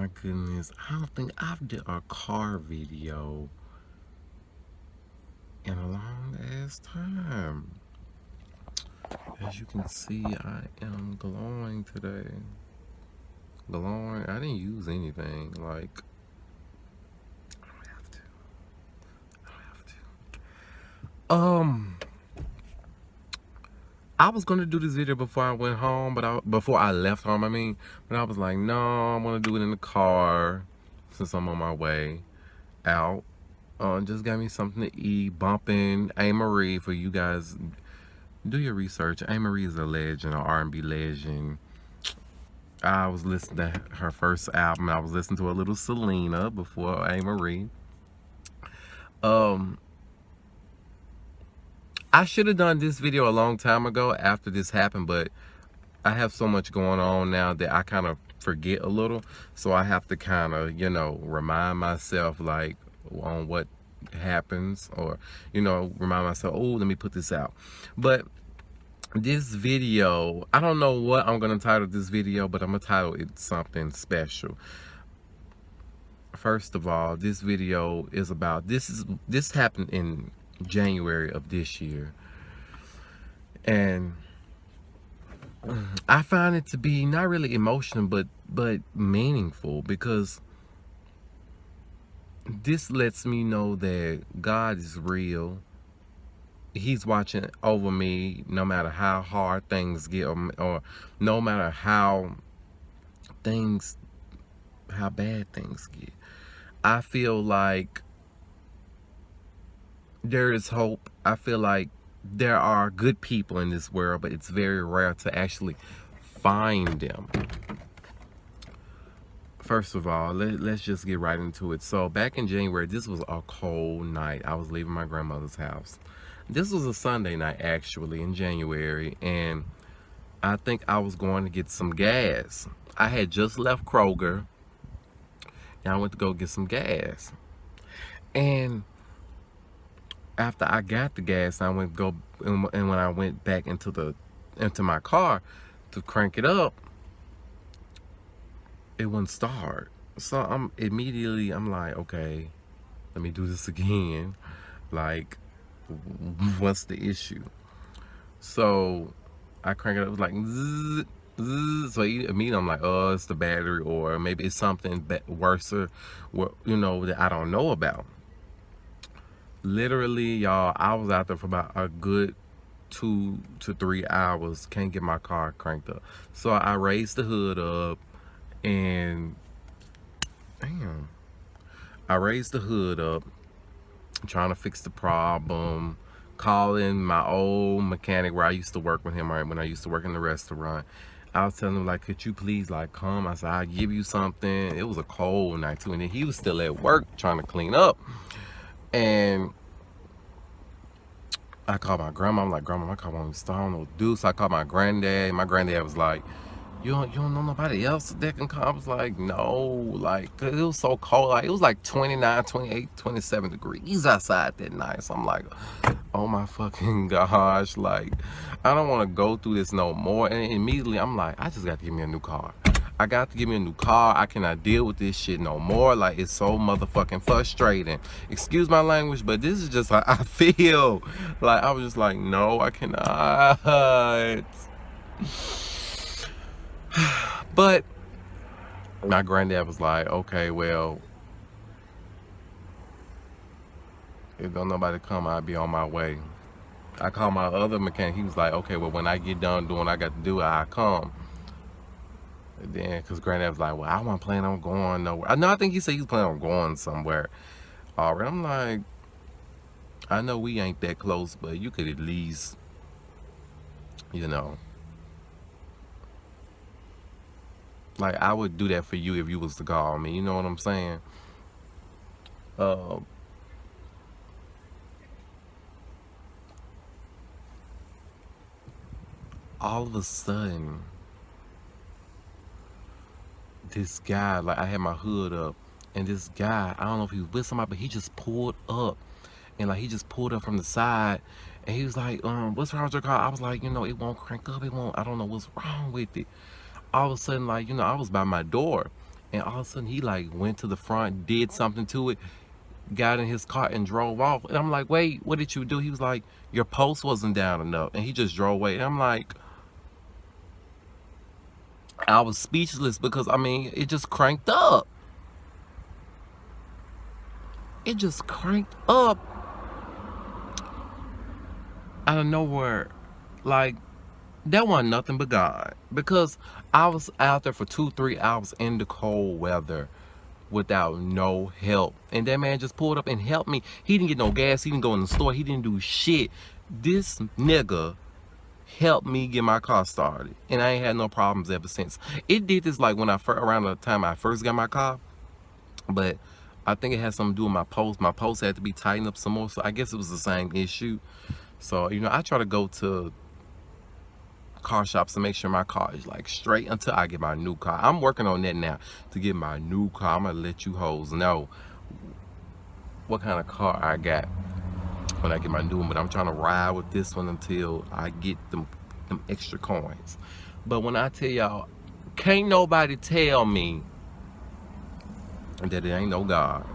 my goodness, I don't think I've did a car video in a long ass time. As you can see, I am glowing today. Glowing. I didn't use anything. Like, I don't have to. I don't have to. I was gonna do this video before I went home, before I left home. But I was like, no, I'm gonna do it in the car since I'm on my way out. Just got me something to eat. Bumping A-Marie. For you guys, do your research. A-Marie is a legend, an R&B legend. I was listening to her first album. I was listening to a little Selena before A-Marie. I should have done this video a long time ago after this happened, but I have so much going on now that I kind of forget a little. So I have to kind of, remind myself, like, on what happens, or, remind myself, oh, let me put this out. But this video, I don't know what I'm going to title this video, but I'm going to title it something special. First of all, this video is about, this happened in January of this year, and I find it to be not really emotional but meaningful, because this lets me know that God is real. He's watching over me no matter how hard things get, or no matter how bad things get. I feel like there is hope. I feel like there are good people in this world, but it's very rare to actually find them. First of all, let's just get right into it. So back in January, this was a cold night. I was leaving my grandmother's house. This was a Sunday night, actually, in January, and I think I was going to get some gas. I had just left Kroger, and I went to go get some gas. And after I got the gas, I went to go, and when I went back into my car to crank it up, it wouldn't start. So I'm like, okay, let me do this again. Like, what's the issue? So I crank it up, it was like zzz, zzz. So immediately I'm like, oh, it's the battery, or maybe it's something worse, that I don't know about. Literally, y'all, I was out there for about a good 2 to 3 hours, can't get my car cranked up. So I raised the hood up, and I raised the hood up, trying to fix the problem, calling my old mechanic where I used to work with him, right, when I used to work in the restaurant. I was telling him, like, could you please, like, come? I said, I'll give you something. It was a cold night too, and then he was still at work trying to clean up. And I called my grandma. I'm like, Grandma, my car won't start, I don't know what to do. So I called my granddad. My granddad was like, you don't know nobody else that can come? I was like, no, like, 'cause it was so cold. Like, it was like 29, 28, 27 degrees outside that night. So I'm like, oh my fucking gosh, like, I don't want to go through this no more. And immediately I'm like, I just got to give me a new car. I got to give me a new car. I cannot deal with this shit no more. Like, it's so motherfucking frustrating. Excuse my language, but this is just how I feel. Like, I was just like, no, I cannot. But my granddad was like, okay, well, if don't nobody come, I'll be on my way. I called my other mechanic. He was like, okay, well, when I get done doing what I got to do, I'll come. And then, because granddad was like, well, I wasn't planning on going nowhere. I think he said he was planning on going somewhere. All right, I'm like, I know we ain't that close, but you could at least, like, I would do that for you if you was to call me. You know what I'm saying? All of a sudden, this guy, like, I had my hood up, and this guy, I don't know if he was with somebody, but he just pulled up, and like, he just pulled up from the side, and he was like, what's wrong with your car? I was like, it won't crank up, I don't know what's wrong with it. All of a sudden, like, I was by my door, And all of a sudden, he like went to the front, did something to it, got in his car and drove off. And I'm like, wait, what did you do? He was like, your post wasn't down enough. And he just drove away. And I'm like, I was speechless because, I mean, it just cranked up. It just cranked up out of nowhere. Like, that wasn't nothing but God. Because I was out there for 2-3 hours in the cold weather without no help. And that man just pulled up and helped me. He didn't get no gas. He didn't go in the store. He didn't do shit. This nigga helped me get my car started. And I ain't had no problems ever since. It did this like when around the time I first got my car. But I think it had something to do with my post. My post had to be tightened up some more. So I guess it was the same issue. So, you know, I try to go to car shops to make sure my car is like straight until I get my new car. I'm working on that now to get my new car. I'm gonna let you hoes know what kind of car I got when I get my new one. But I'm trying to ride with this one until I get them extra coins. But when I tell y'all, can't nobody tell me that it ain't no God.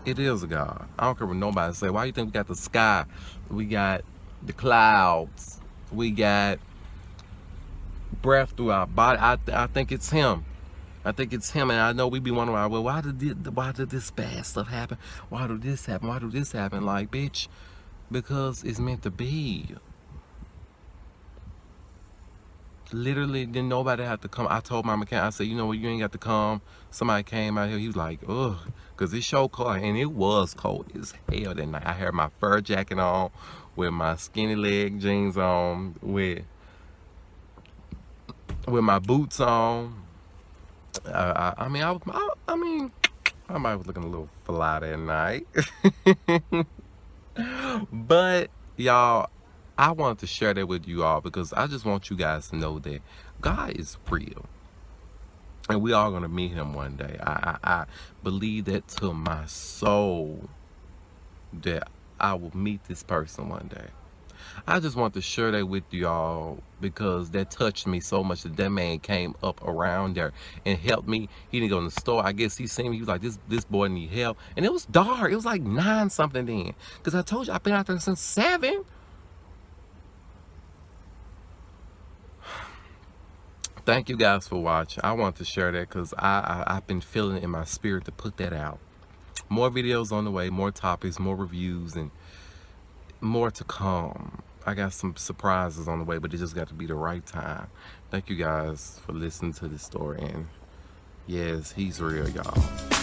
It is a God. I don't care what nobody say. Why you think we got the sky? We got the clouds. We got breath through our body. I think it's him. I think it's him. And I know we be wondering, well, why did this bad stuff happen? Why did this happen? Why did this happen? Like, bitch, because it's meant to be. Literally, didn't nobody have to come. I told my mechanic, I said, you know what, you ain't got to come. Somebody came out here. He was like, ugh, because it's so cold. And it was cold as hell that night. I had my fur jacket on with my skinny leg jeans on, with my boots on. I mean, I might was looking a little fly that night. But, y'all, I wanted to share that with you all because I just want you guys to know that God is real. And we are going to meet him one day. I believe that to my soul that I will meet this person one day. I just want to share that with y'all because that touched me so much that that man came up around there and helped me. He didn't go in the store. I guess he seen me. He was like, this boy need help. And it was dark. It was like 9 something then. Because I told you I've been out there since 7. Thank you guys for watching. I want to share that because I've been feeling it in my spirit to put that out. More videos on the way, more topics, more reviews, and more to come. I got some surprises on the way, but it just got to be the right time. Thank you guys for listening to this story. And yes, he's real, y'all.